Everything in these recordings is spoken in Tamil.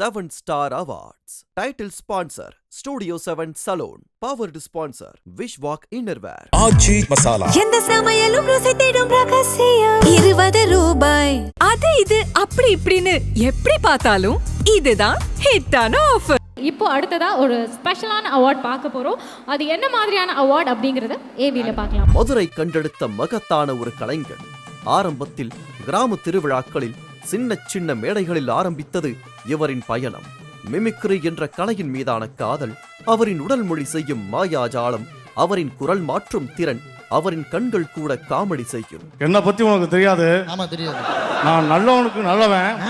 7-Star Awards. Title sponsor Studio 7 Salon. Powered sponsor Wishwalk Innerwear. ஆச்சி மசாலா. எந்த சமையலும் ருசி தேடும் ரகசியம் 20 ரூபாய். அது இது அப்படி இப்படின்னு எப்படி பார்த்தாலும் இதுதான் ஹிட்டான ஆஃபர். இப்போ அடுத்ததா ஒரு ஸ்பெஷலான அவார்ட் பார்க்க போறோம். அது என்ன மாதிரியான அவார்ட் அப்படிங்கறத ஏவில பார்க்கலாம். மதுரை கண்டெடுத்த மகத்தான ஒரு கலைஞர். ஆரம்பத்தில் கிராம திருவிழாக்களில் சின்ன மேடைகளில் ஆரம்பித்தது இவரின் பயணம். மிமிக்ரி என்ற கலையின் மீதான காதல், அவரின் உடல் மொழி செய்யும் மாயாஜாலம், அவரின் குரல் மாற்றும் திறன், அவரின் கண்கள் கூட காமெடி செய்யும். என்னை பத்தி உனக்கு தெரியாது. ஆமா தெரியாது. நான் நல்லவனுக்கு நல்லவன்,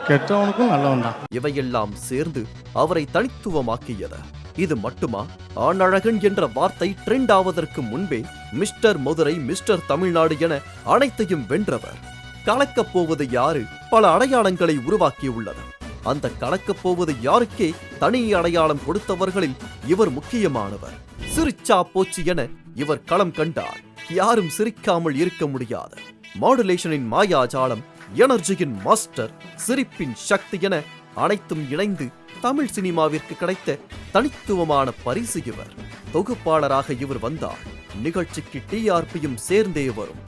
கெட்டவனுக்கும் நல்லவன் தான். இவையெல்லாம் சேர்ந்து அவரை தனித்துவமாக்கியது. இது மட்டுமா? ஆணழகன் என்ற வார்த்தை ட்ரெண்ட் ஆவதற்கு முன்பே மிஸ்டர் மதுரை, மிஸ்டர் தமிழ்நாடு என அனைத்தையும் வென்றவர். கலக்கப் போவது யாரு பல அடையாளங்களை உருவாக்கியுள்ளது. அந்த கலக்கப் போவது யாருக்கே தனி அடையாளம் கொடுத்தவர்களில் இவர் முக்கியமானவர். சிரிச்சா போச்சு என இவர் களம் கண்டார். யாரும் சிரிக்காமல் இருக்க முடியாது. மாடுலேஷனின் மாயாஜாலம், எனர்ஜியின் மாஸ்டர், சிரிப்பின் சக்தி என அனைத்தும் இணைந்து தமிழ் சினிமாவிற்கு கிடைத்த தனித்துவமான பரிசு இவர். தொகுப்பாளராக இவர் வந்தார். நிகழ்ச்சிக்கு டிஆர்பியும் சேர்ந்தே வரும்.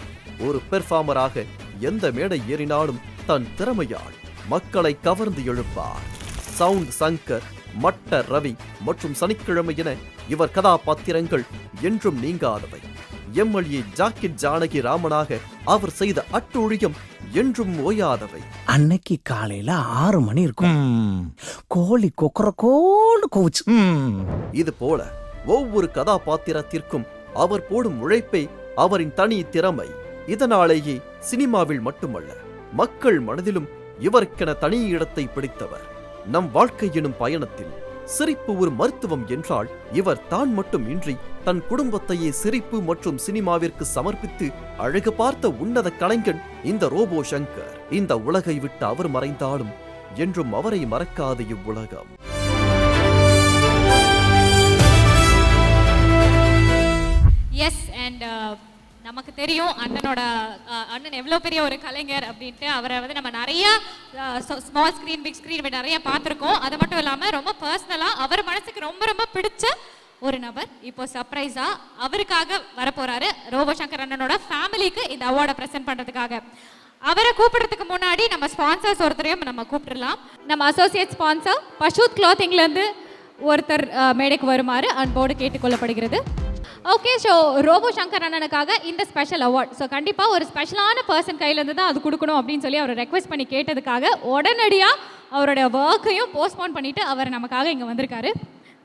ஒரு பெர்ஃபார்மராக எந்த மேடை ஏறினாலும் தன் திறமையால் மக்களை கவர்ந்து எழுப்பார். சவுண்ட் சங்கர், மட்ட ரவி மற்றும் சனிக்கிழமை என இவர் கதாபாத்திரங்கள் என்றும் நீங்காதவை. எம்எல்ஏ ஜாக்கிர் ஜானகி ராமனாக அவர் செய்த அட்டூழியம் என்றும் ஓயாதவை. அன்னைக்கு காலையில 6 மணி இருக்கும். கோழி கொக்கரக்கோன்னு கோச்சு. இது போல ஒவ்வொரு கதாபாத்திரத்திற்கும் அவர் போடும் உழைப்பே அவரின் தனி திறமை. இதனாலேயே சினிமாவில் மட்டுமல்ல, மக்கள் மனதிலும் இவருக்கென தனி இடத்தை பிடித்தவர். நம் வாழ்க்கை எனும் பயணத்தில் சிரிப்பு ஒரு மருத்துவம் என்றால் இவர் தான் மட்டும் இன்றி தன் குடும்பத்தையே சிரிப்பு மற்றும் சினிமாவிற்கு சமர்ப்பித்து அழகு பார்த்த உன்னத கலைஞன் இந்த ரோபோ சங்கர். இந்த உலகை விட்டு அவர் மறைந்தாலும் என்றும் அவரை மறக்காது இவ்வுலகம். எஸ், அண்ட் நமக்கு தெரியும் அண்ணன் எவ்வளோ பெரிய ஒரு கலைஞர் அப்படின்ட்டு. அவரை வந்து நம்ம நிறைய ஸ்மால் ஸ்க்ரீன், பிக் ஸ்க்ரீன் நிறைய பார்த்துருக்கோம். அது மட்டும் இல்லாமல் ரொம்ப பர்சனலாக அவர் மனசுக்கு ரொம்ப ரொம்ப பிடிச்ச ஒரு நபர் இப்போ சர்ப்ரைஸா அவருக்காக வரப்போறாரு. ரோபோ சங்கர் அண்ணனோட ஃபேமிலிக்கு இந்த அவார்டை ப்ரெசென்ட் பண்றதுக்காக. அவரை கூப்பிடுறதுக்கு முன்னாடி நம்ம ஸ்பான்சர்ஸ் ஒருத்தரையும் நம்ம கூப்பிட்டுடலாம். நம்ம அசோசியேட் ஸ்பான்சர் பஷூத் கிளாத்திங்லேருந்து ஒருத்தர் மேடைக்கு வருமாறு அன்போடு கேட்டுக்கொள்ளப்படுகிறது. ஓகே, ஸோ ரோபோ சங்கர் அண்ணனுக்காக இந்த ஸ்பெஷல் அவார்ட். ஸோ கண்டிப்பாக ஒரு ஸ்பெஷலான பர்சன் கையிலேருந்து தான் அது கொடுக்கணும் அப்படின்னு சொல்லி அவர் ரெக்வெஸ்ட் பண்ணி கேட்டதுக்காக உடனடியாக அவருடைய ஒர்க்கையும் போஸ்ட்போன் பண்ணிட்டு அவர் நமக்காக இங்கே வந்திருக்காரு.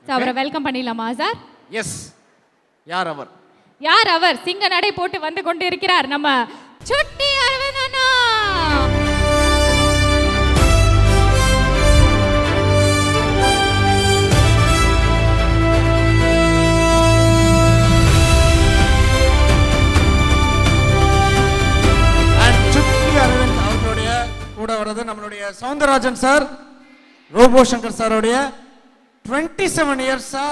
ஸோ அவரை வெல்கம் பண்ணிடலாமா சார்? எஸ். யார் அவர்? யார் அவர்? சிங்க நடை போட்டு வந்து கொண்டு இருக்கிறார் நம்ம சுட்டி அரவிந்த் அண்ணா. கூட வரது நம்மளுடைய சவுந்தரராஜன் சார், ரோபோ சங்கர் சாரோடைய 27 இயர்ஸா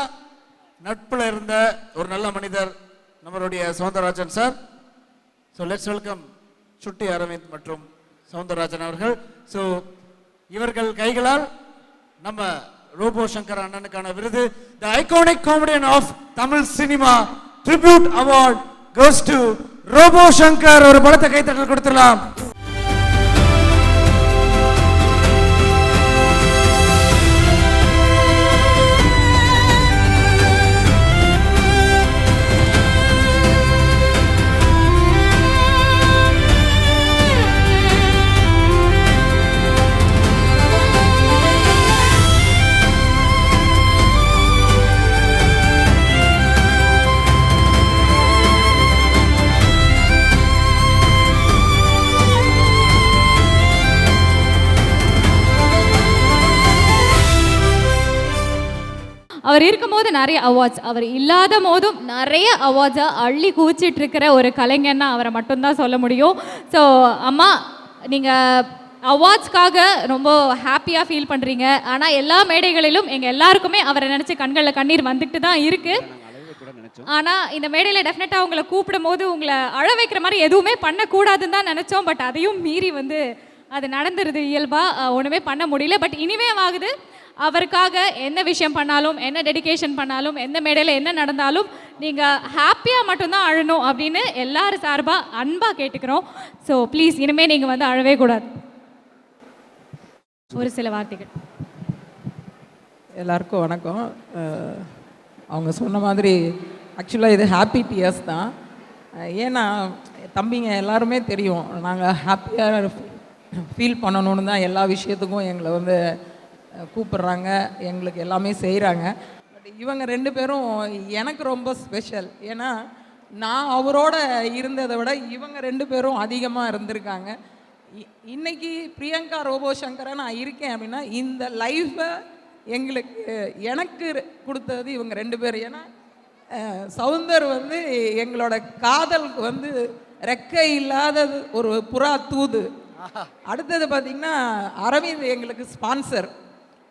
நட்புல இருந்த ஒரு நல்ல மனிதர் நம்மளுடைய Soundararajan sir. So let's welcome சுட்டி அரவிந்த் மற்றும் சவுந்தரராஜன் அவர்கள். ஸோ இவர்கள் கைகளால் நம்ம ரோபோ சங்கர் அண்ணனுக்கான விருது, the iconic comedian of Tamil cinema tribute award goes to Robo Shankar. ஒரு பலத்த கைத்தட்டல் கொடுத்துடலாம். அவர் இருக்கும் போது நிறைய அவார்ட்ஸ், அவர் இல்லாத போதும் நிறைய அவார்ட்ஸை அள்ளி குவிச்சிட்டு இருக்கிற ஒரு கலைஞர்னா அவரை மட்டும்தான் சொல்ல முடியும். ஸோ அம்மா, நீங்கள் அவார்ட்ஸ்க்காக ரொம்ப ஹாப்பியாக ஃபீல் பண்ணுறீங்க. ஆனால் எல்லா மேடைகளிலும் எங்கள் எல்லாருக்குமே அவரை நினச்சி கண்களில் கண்ணீர் வந்துட்டு தான் இருக்குது. ஆனால் இந்த மேடையில் டெஃபினட்டாக உங்களை கூப்பிடும் போது உங்களை அழ வைக்கிற மாதிரி எதுவுமே பண்ணக்கூடாதுன்னு தான் நினச்சோம். பட் அதையும் மீறி வந்து அது நடந்துருது இயல்பாக, ஒன்றுமே பண்ண முடியல. பட் இனிமே ஆகுது. அவருக்காக என்ன விஷயம் பண்ணாலும், என்ன டெடிகேஷன் பண்ணாலும், எந்த மேடையில் என்ன நடந்தாலும் நீங்கள் ஹாப்பியாக மட்டும்தான் அழணும் அப்படின்னு எல்லாரும் சார்பாக அன்பாக கேட்டுக்கிறோம். ஸோ ப்ளீஸ் இனிமேல் நீங்கள் வந்து அழவே கூடாது. ஒரு சில வார்த்தைகள். எல்லாருக்கும் வணக்கம். அவங்க சொன்ன மாதிரி ஆக்சுவலாக இது ஹாப்பி டியர்ஸ் தான். ஏன்னா தம்பிங்க எல்லாருமே தெரியும், நாங்கள் ஹாப்பியாக ஃபீல் பண்ணணுன்னு தான் எல்லா விஷயத்துக்கும் எங்களை வந்து கூப்பிட்றாங்க, எங்களுக்கு எல்லாமே செய்கிறாங்க. பட் இவங்க 2 பேரும் எனக்கு ரொம்ப ஸ்பெஷல். ஏன்னா நான் அவரோட இருந்ததை விட இவங்க 2 பேரும் அதிகமாக இருந்திருக்காங்க. இன்னைக்கு பிரியங்கா ரோபோ சங்கரை நான் இருக்கேன் அப்படின்னா இந்த லைஃப்பை எனக்கு கொடுத்தது இவங்க 2 பேர். ஏன்னா சௌந்தர் வந்து எங்களோட காதலுக்கு வந்து ரெக்கை இல்லாதது ஒரு புறா தூது. அடுத்தது பார்த்திங்கன்னா அரவிந்த் எங்களுக்கு ஸ்பான்சர்.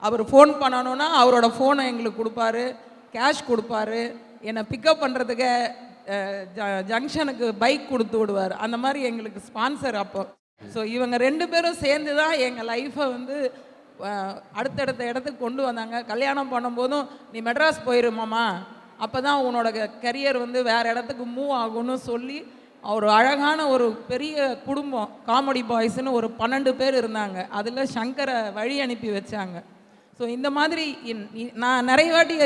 அவர் ஃபோன் பண்ணணுன்னா அவரோட ஃபோனை எங்களுக்கு கொடுப்பாரு, கேஷ் கொடுப்பாரு, என்னை பிக்கப் பண்ணுறதுக்கு ஜங்ஷனுக்கு பைக் கொடுத்து விடுவார். அந்த மாதிரி எங்களுக்கு ஸ்பான்சர் அப்போ. ஸோ இவங்க 2 பேரும் சேர்ந்து தான் எங்கள் லைஃப்பை வந்து அடுத்தடுத்த இடத்துக்கு கொண்டு வந்தாங்க. கல்யாணம் பண்ணும்போதும் நீ மெட்ராஸ் போயிருமாம்மா, அப்போ தான் உன்னோட கரியர் வந்து வேறு இடத்துக்கு மூவ் ஆகும்னு சொல்லி ஒரு அழகான ஒரு பெரிய குடும்பம். காமெடி பாய்ஸ்னு ஒரு 12 பேர் இருந்தாங்க. அதில் சங்கரை வழி அனுப்பி வச்சாங்க. ஸோ இந்த மாதிரி நான் நிறைய வாட்டி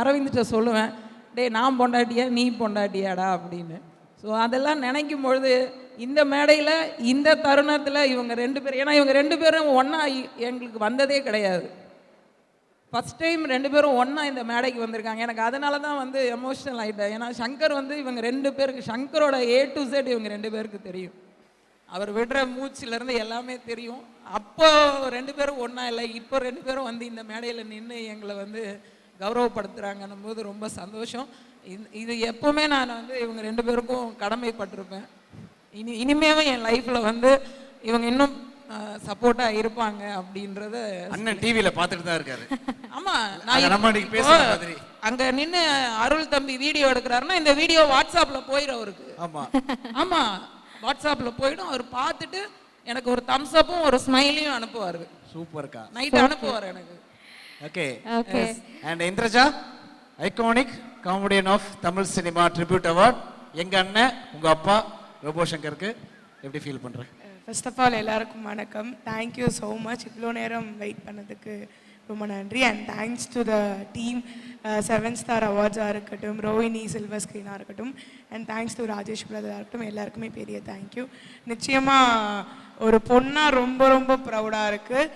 அரவிந்திட்ட சொல்லுவேன், டே நான் பொண்டாட்டியா நீ பொண்டாட்டியாடா அப்படின்னு. ஸோ அதெல்லாம் நினைக்கும் பொழுது இந்த மேடையில் இந்த தருணத்தில் இவங்க 2 பேர், ஏன்னா இவங்க 2 பேரும் ஒன்றா எங்களுக்கு வந்ததே கிடையாது. ஃபஸ்ட் டைம் 2 பேரும் ஒன்றா இந்த மேடைக்கு வந்திருக்காங்க. எனக்கு அதனால தான் வந்து எமோஷ்னல் ஆகிட்டேன். ஏன்னா சங்கர் வந்து இவங்க 2 பேருக்கு, சங்கரோட A to Z இவங்க 2 பேருக்கு தெரியும். அவர் விடுற மூச்சிலேருந்து எல்லாமே தெரியும். அப்போ 2 பேரும் ஒன்றா இல்லை, இப்போ 2 பேரும் வந்து இந்த மேடையில் நின்று எங்களை வந்து கௌரவப்படுத்துகிறாங்கன்னும் போது ரொம்ப சந்தோஷம். இது எப்போவுமே நான் வந்து இவங்க 2 பேருக்கும் கடமைப்பட்டிருப்பேன். இனிமேவும் என் லைஃப்பில் வந்து இவங்க இன்னும் சப்போர்ட்டாக இருப்பாங்க அப்படின்றத அண்ணன் டிவியில் பார்த்துட்டு தான் இருக்காரு. ஆமாம், அங்கே நின்று அருள் தம்பி வீடியோ எடுக்கிறாருன்னா இந்த வீடியோ வாட்ஸ்அப்பில் போயிடும் அவருக்கு. ஆமாம், வாட்ஸ்அப்பில் போயிடும். அவர் பார்த்துட்டு எனக்கு ஒரு தம்ஸ் அப்பும் ஒரு ஸ்மைலையும் அனுப்புவார். சூப்பர்க்கா, நைட்டு அனுப்புவார் எனக்கு. Okay. And Indraja, iconic comedian of Tamil cinema tribute award. எங்கள் அண்ணன் உங்கள் அப்பா ரோபோ சங்கருக்கு எப்படி ஃபீல் பண்ணுறேன்? ஃபர்ஸ்ட் ஆஃப் ஆல் எல்லாருக்கும் வணக்கம். Thank you so much. இவ்வளோ நேரம் வெயிட் பண்ணதுக்கு ரொம்ப நன்றி. And thanks to the team, 7 star அவார்ட்ஸாக இருக்கட்டும், ரோஹினி சில்வர் ஸ்க்ரீனாக இருக்கட்டும், அண்ட் தேங்க்ஸ் டு ராஜேஷ் பிரதராக இருக்கட்டும், எல்லாருக்குமே பெரிய தேங்க்யூ. நிச்சயமாக ஒரு பொண்ணாக ரொம்ப ரொம்ப ப்ரௌடாக இருக்குது.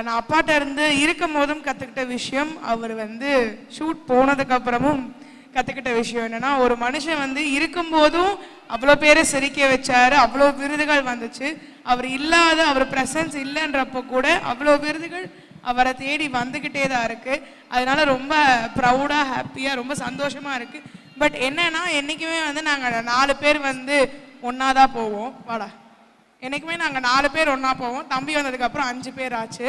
நான் அப்பாட்ட இருந்து இருக்கும் போதும் கற்றுக்கிட்ட விஷயம், அவர் வந்து ஷூட் போனதுக்கப்புறமும் கற்றுக்கிட்ட விஷயம் என்னென்னா, ஒரு மனுஷன் வந்து இருக்கும்போதும் அவ்வளோ பேரை சிரிக்க வச்சாரு, அவ்வளோ விருதுகள் வந்துச்சு. அவர் இல்லாத, அவர் ப்ரெசன்ஸ் இல்லைன்றப்போ கூட அவ்வளோ விருதுகள் அவரை தேடி வந்துக்கிட்டே தான் இருக்குது. அதனால ரொம்ப ப்ரௌடாக, ஹாப்பியாக, ரொம்ப சந்தோஷமாக இருக்குது. பட் என்னன்னா, என்றைக்குமே வந்து நாங்கள் 4 பேர் வந்து ஒன்றா தான் போவோம். வாடா, என்றைக்குமே நாங்கள் 4 பேர் ஒன்றா போவோம். தம்பி வந்ததுக்கப்புறம் 5 பேர் ஆச்சு.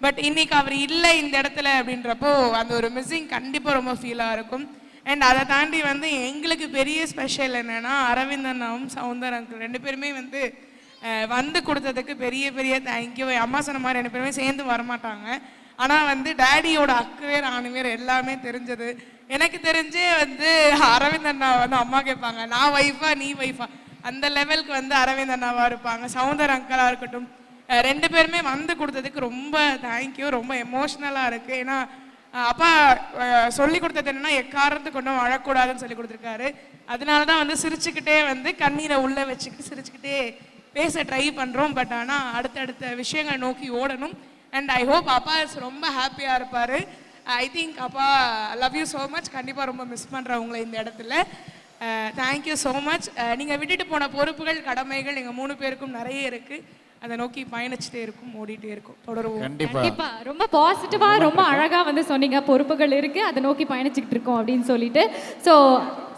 பட் இன்னைக்கு அவர் இல்லை இந்த இடத்துல அப்படின்றப்போ அந்த ஒரு மிஸ்ஸிங் கண்டிப்பாக ரொம்ப ஃபீலாக இருக்கும். அண்ட் அதை தாண்டி வந்து எங்களுக்கு பெரிய ஸ்பெஷல் என்னென்னா, அரவிந்த் அண்ணாவும் சௌந்தர் அங்கிள் 2 பேருமே வந்து கொடுத்ததுக்கு பெரிய பெரிய தேங்க்யூ. அம்மா சொன்ன மாதிரி 2 பேருமே சேர்ந்து வரமாட்டாங்க. ஆனால் வந்து டேடியோட அக்குவே ராணுவேர் எல்லாமே தெரிஞ்சது. எனக்கு தெரிஞ்சே வந்து அரவிந்த் அண்ணா வந்து அம்மா கேட்பாங்க, நான் ஒய்ஃபா நீ ஒய்ஃபா, அந்த லெவலுக்கு வந்து அரவிந்த் அண்ணாவாக இருப்பாங்க. சௌந்தர் அங்கிளாக இருக்கட்டும், 2 பேருமே வந்து கொடுத்ததுக்கு ரொம்ப தேங்க்யூ. ரொம்ப எமோஷ்னலாக இருக்குது. ஏன்னா அப்பா சொல்லி கொடுத்தது என்னன்னா, எக்காரணத்துக்கு கொண்டும் அழக்கூடாதுன்னு சொல்லி கொடுத்துருக்காரு. அதனால தான் வந்து சிரிச்சுக்கிட்டே வந்து கண்ணீரை உள்ளே வச்சுக்கிட்டு சிரிச்சுக்கிட்டே பேச ட்ரை பண்ணுறோம். பட் ஆனால் அடுத்தடுத்த விஷயங்கள் நோக்கி ஓடணும். அண்ட் ஐ ஹோப் அப்பா ரொம்ப ஹாப்பியாக இருப்பார். ஐ திங்க் அப்பா லவ் யூ ஸோ மச். கண்டிப்பாக ரொம்ப மிஸ் பண்ணுறேன் உங்களை இந்த இடத்துல. Thank you so much. நீங்கள் விட்டுட்டு போன பொறுப்புகள், கடமைகள் எங்கள் 3 பேருக்கும் நிறைய இருக்குது. அதை நோக்கி பயணிச்சுட்டே இருக்கும், ஓடிட்டே இருக்கும், தொடருவோம். கண்டிப்பா ரொம்ப பாசிட்டிவா, ரொம்ப அழகா வந்து சொன்னீங்க. பொறுப்புகள் இருக்கு, அதை நோக்கி பயணிச்சுக்கிட்டு இருக்கோம் அப்படின்னு சொல்லிட்டு. ஸோ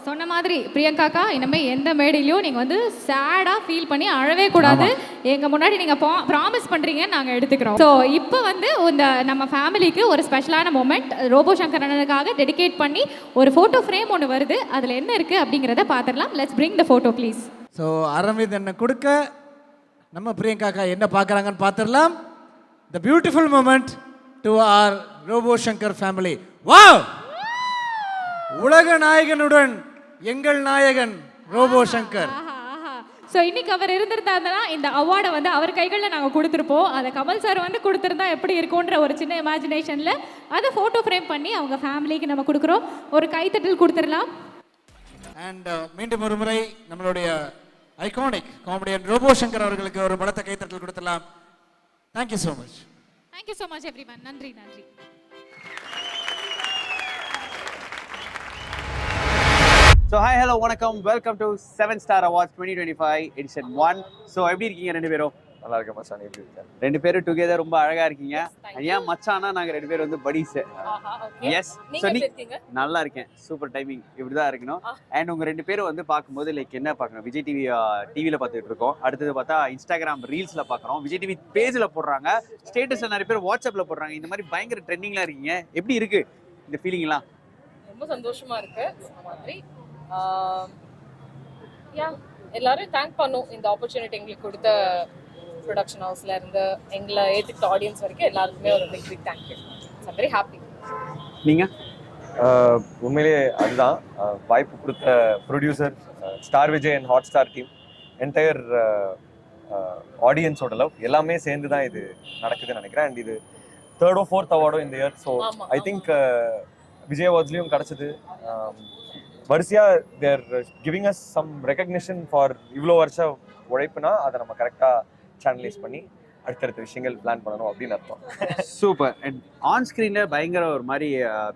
சொன்ன மாதிரி பிரியங்காக்கா, இனிமேல் எந்த மேடையிலையும் நீங்கள் வந்து சேடாக ஃபீல் பண்ணி அழவே கூடாது. எங்கள் முன்னாடி நீங்கள் ப்ராமிஸ் பண்ணுறீங்கன்னு நாங்கள் எடுத்துக்கிறோம். ஸோ இப்போ வந்து இந்த நம்ம ஃபேமிலிக்கு ஒரு ஸ்பெஷலான மூமெண்ட் ரோபோ சங்கர் அண்ணனுக்காக டெடிகேட் பண்ணி ஒரு ஃபோட்டோ ஃப்ரேம் ஒன்று வருது. அதில் என்ன இருக்குது அப்படிங்கிறத பார்த்துடலாம். Let's bring the photo please. So Aravind அண்ணன் கொடுக்க நம்ம பிரியங்காக்கா என்ன பார்க்குறாங்கன்னு பார்த்துடலாம். The beautiful moment to our Robo Shankar family. Wow! உலக நாயகனுடன் எங்கள் நாயகன் ரோபோ சங்கர். ஸோ இன்னைக்கு அவர் இருந்திருந்தாருன்னா இந்த அவார்டை வந்து அவர் கைகளில் நாங்கள் கொடுத்துருப்போம். அதை கமல் சார் வந்து கொடுத்துருந்தா எப்படி இருக்கும்ன்ற ஒரு சின்ன இமேஜினேஷனில் அதை ஃபோட்டோ ஃப்ரேம் பண்ணி அவங்க ஃபேமிலிக்கு நம்ம கொடுக்குறோம். ஒரு கைத்தட்டல் கொடுத்துடலாம். அண்ட் மீண்டும் ஒரு முறை நம்மளுடைய ஐகானிக் காமெடியன் ரோபோ சங்கர் அவர்களுக்கு ஒரு பலத்த கைத்தட்டல் கொடுத்துடலாம். Thank you so much. Thank you so much everyone. நன்றி நன்றி. ஸோ ஹாய் ஹலோ வணக்கம், welcome to 7 Star Awards 2025 edition 1. So எப்படி இருக்கீங்க ரெண்டு பேரும்? நல்லா இருக்க மச்சான், எப்படி இருக்கேன்? ரெண்டு பேரும் டுகெதர் ரொம்ப அழகா இருக்கீங்க. ஏன் மச்சானா நாங்க ரெண்டு பேரும் வந்து buddies. எஸ், ஸோ நல்லா இருக்கேன். சூப்பர் டைமிங், இப்படிதான் இருக்கணும். அண்ட் உங்க ரெண்டு பேரும் வந்து பார்க்கும்போது லைக் என்ன பார்க்கணும், விஜய் டிவியில் பார்த்துட்டு இருக்கோம். அடுத்தது பார்த்தா இன்ஸ்டாகிராம் ரீல்ஸ்ல பார்க்குறோம், விஜய் டிவி பேஜ்ல போடுறாங்க, ஸ்டேட்டஸ்ல நிறைய பேர் வாட்ஸ்அப்ல போடுறாங்க. இந்த மாதிரி பயங்கர ட்ரெண்டிங்லாம் இருக்கீங்க. எப்படி இருக்கு இந்த ஃபீலிங்லாம்? ரொம்ப சந்தோஷமா இருக்கு. மாதிரி எல்லாரும் தேங்க் பண்ணும் இந்த ஆப்பர்ச்சுனிட்டி எங்களுக்கு கொடுத்த ப்ரொடக்ஷன் ஹவுஸ்ல இருந்து எங்களை ஏத்துக்கிட்ட ஆடியன்ஸ் வரைக்கும் எல்லாருக்குமே ஒரு big big thank you. I'm very happy. நீங்க? உண்மையிலேயே அதுதான் வாய்ப்பு கொடுத்த producer star Vijay and hot star team, entire ஆடியன்ஸோட லவ் எல்லாமே சேர்ந்து தான் இது நடக்குதுன்னு நினைக்கிறேன். அண்ட் இது 3rd or 4th அவார்டும் இந்த year. So I think Vijay அவார்ட்ஸ்லையும் கிடச்சிது. வரிசையா they're giving us some recognition for இவ்வளோ வருஷம் உழைப்புனா அதை நம்ம கரெக்டாக சேனலைஸ் பண்ணி அடுத்தடுத்த விஷயங்கள் பிளான் பண்ணணும் அப்படின்னு அர்த்தம். சூப்பர். அண்ட் ஆன் ஸ்க்ரீன்ல பயங்கர ஒரு மாதிரி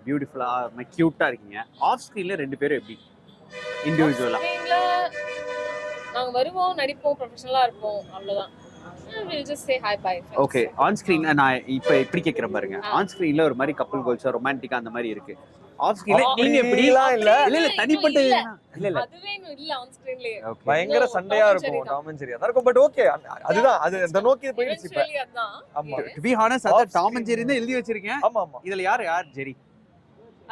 பியூட்டிஃபுல்லா கியூட்டா இருக்கீங்க. ஆஃப் ஸ்க்ரீன்ல ரெண்டு பேரும் எப்படி இண்டிவிஜுவலா? நாங்க வருவோம், நடிப்போம், ப்ரொஃபஷனலா இருப்போம், அவ்வளவுதான். We'll just say hi bye. Okay, on ஸ்க்ரீன்ல நான் இப்போ எப்படி கேட்குறேன் பாருங்க. ஆன் ஸ்க்ரீன்ல ஒரு மாதிரி கப்புள் கோல்ஸா ரொமான்டிக்கா அந்த மாதிரி இருக்கு. ஆஃப் ஸ்க்ரீன்ல நீங்க எப்படி? இல்ல தனிப்பட்ட இல்ல அதுவே இல்ல ஆன் ஸ்க்ரீன்லயே பயங்கர சண்டையா இருக்கும், டாம் அண்ட் ஜெரி இருக்கும். பட் ஓகே, அதுதான் அது அந்த நோக்கி போயிடுச்சு இப்ப. ஆமா, டு பீ ஹானஸ்ட் அத டாம் அண்ட் ஜெரி தான் எழுதி வச்சிருக்கேன். ஆமா ஆமா, இதுல யார் ஜெரி?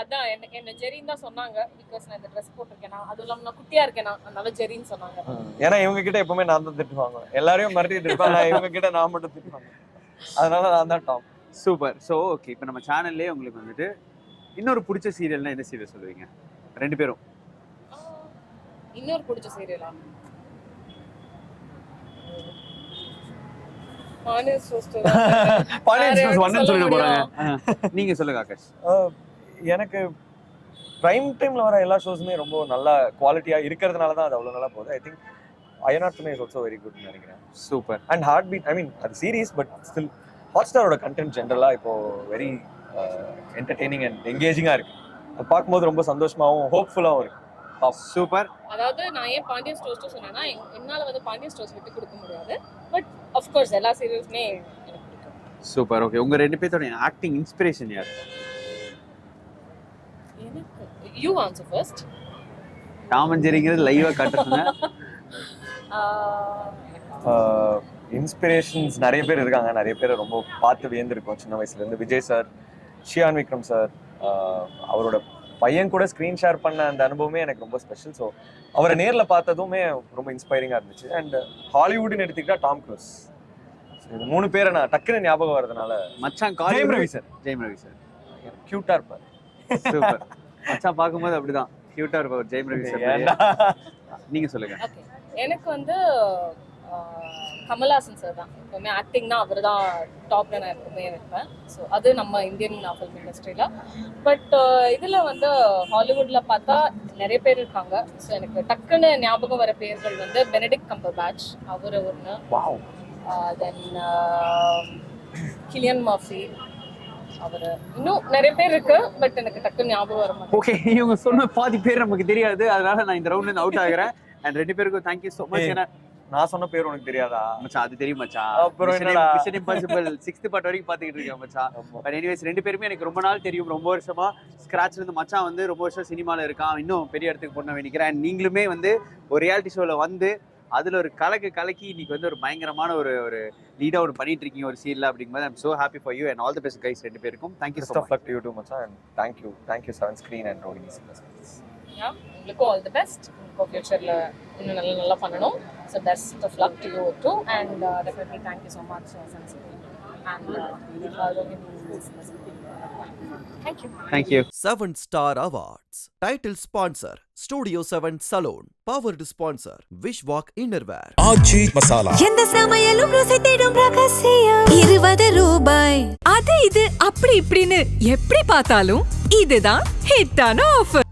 அதான் என்ன ஜெரின்னு தான் சொன்னாங்க. பிகாஸ் நான் இந்த ட்ரெஸ் போட்டிருக்கேன், அதுவும் இல்லாம நான் குட்டியா இருக்கேன், அதனால ஜெரின்னு சொன்னாங்க. ஏன்னா இவங்க கிட்ட எப்பவுமே நான் தான் திட்டுவாங்க, எல்லாரையும் மிரட்டிட்டு இருப்பேன். நான் இவங்க கிட்ட நான் மட்டும் திட்டுவாங்க, அதனால நான் தான் டாம். சூப்பர். ஸோ ஓகே, இப்போ நம்ம சேனல்லே உங்களுக்கு வந்துட்டு இன்னொரு பிடிச்ச சீரியல்னா என்ன சீரியல் சொல்லுவீங்க ரெண்டு பேரும்? இன்னொரு பிடிச்ச சீரியலா? நீங்க சொல்லுங்க ஆகாஷ். எனக்கு பிரைம் டைம்ல வர எல்லா ஷோஸுமே ரொம்ப நல்லா குவாலிட்டியா இருக்கிறதுனால தான் அது அவ்வளோ நல்லா போகுது. ஐ திங்க் அயனார்த்துமே இஸ் ஆல்சோ வெரி குட்னு நினைக்கிறேன். Super. And heart beat, I mean அது சீரீஸ், பட் ஸ்டில் ஹாட் ஸ்டாரோட கண்டென்ட் ஜென்ரலாக இப்போ வெரி என்டர்டெய்னிங் அண்ட் என்கேஜிங்காக இருக்கு. அது பார்க்கும்போது ரொம்ப சந்தோஷமாகவும் ஹோப்ஃபுல்லாகவும் இருக்கு. சூப்பர். அதாவது நான் ஏன் பாண்டியன் ஸ்டோர்ஸ் சொன்னேன்னா, என்னால் வந்து பாண்டியன் ஸ்டோர்ஸ் விட்டு கொடுக்க முடியாது. பட் ஆஃப்கோர்ஸ் எல்லா சீரியல்ஸுமே எனக்கு பிடிக்கும். சூப்பர். ஓகே, உங்க ரெண்டு பேர்த்தோட ஆக்டிங் இன்ஸ்பிரேஷன் யார்? You answer first. Tom and ஜெரிங்கிறது லைவா காட்டுறதுங்க. இன்ஸ்பிரேஷன்ஸ் நிறைய பேர் இருக்காங்க, நிறைய பேர் ரொம்ப பார்த்து வியந்திருக்கோம் சின்ன வயசுலேருந்து. விஜய் சார், ஷியான் விக்ரம் சார், அவரோட பையன் கூட ஸ்க்ரீன் ஷேர் பண்ண அந்த அனுபவமே எனக்கு ரொம்ப ஸ்பெஷல். ஸோ அவரை நேரில் பார்த்ததுமே ரொம்ப இன்ஸ்பைரிங்காக இருந்துச்சு. அண்ட் ஹாலிவுட்னு எடுத்துக்கிட்டா டாம் க்ரூஸ். இது 3 பேரை நான் டக்குன்னு ஞாபகம் வரதுனால மச்சான் ஜெயம் ரவி சார். ஜெயம் ரவி சார் கியூட்டா இருப்பார். சூப்பர். மச்சான் பார்க்கும்போது அப்படிதான் கியூட்டா இருப்பார் ஜெயம் ரவி சார். நீங்க சொல்லுங்க. ஓகே, எனக்கு வந்து கமல்ஹாசன் சார் தான். எப்பவுமே ஆக்டிங்னா அவர் தான் டாப்ல நான் எப்பவுமே வைப்பேன். ஸோ அது நம்ம இந்தியன் ஃபிலிம் இண்டஸ்ட்ரியில். பட் இதில் வந்து ஹாலிவுட்டில் பார்த்தா நிறைய பேர் இருக்காங்க. ஸோ எனக்கு டக்குன்னு ஞாபகம் வர பேர்கள் வந்து பெனடிக்ட் கம்பர்பேட்ச், அவர் ஒன்று. தென் கிலியன் மர்ஃபி, அவர், இன்னும் நிறைய பேர் இருக்கு. பட் எனக்கு டக்குன்னு ஞாபகம் வர மாதிரி. ஓகே, இவங்க சொன்ன பாதி பேர் நமக்கு தெரியாது, அதனால நான் இந்த ரவுண்ட்ல அவுட் ஆகுறேன். அண்ட் ரெண்டு பேருக்கும் தேங்க்யூ ஸோ மச். ஏன்னா நான் சொன்ன பேர் உனக்கு தெரியாதா மச்சான்? அது தெரியும் மச்சான். அப்புறம் மிஷன் இம்பாசிபிள் 6th பார்ட் வரைக்கும் பாத்துக்கிட்டு இருக்கேன் மச்சான். பட் எனிவேஸ் ரெண்டு பேருமே எனக்கு ரொம்ப நாள் தெரியும், ரொம்ப வருஷமா ஸ்கிராச்ல இருந்து. மச்சான் வந்து ரொம்ப வருஷம் சினிமால இருக்கான், இன்னும் பெரிய இடத்துக்கு போன வேண்டிக்கிறேன். அண்ட் நீங்களுமே வந்து ஒரு ரியாலிட்டி ஷோல வந்து அதுல ஒரு கலக்கி இன்னைக்கு வந்து ஒரு பயங்கரமான ஒரு லீடா ஒரு பண்ணிட்டு இருக்கீங்க ஒரு சீரியல் அப்படிங்கும்போது I'm so happy for you and all the best guys ரெண்டு பேருக்கும். Thank you so much. To you too மச்சான். And thank you 7 Screen and Rohini silver screen. உங்களுக்கும் ஆல் தி பெஸ்ட். உங்கள் ஃபியூச்சரில் இன்னும் நல்லா பண்ணணும். So best of luck to you too and definitely thank you so much sensitive and Thank you. 7-Star Awards. Title sponsor Studio 7 Salon. Powered sponsor Wishwalk Innerwear. ஆச்சி மசாலா. எந்த சமையலும் ருசி தேடும் ரகசியம் 20 ரூபாய். அது இது அப்படி இப்படின்னு எப்படி பார்த்தாலும் இதுதான் ஹிட்டான ஆஃபர்.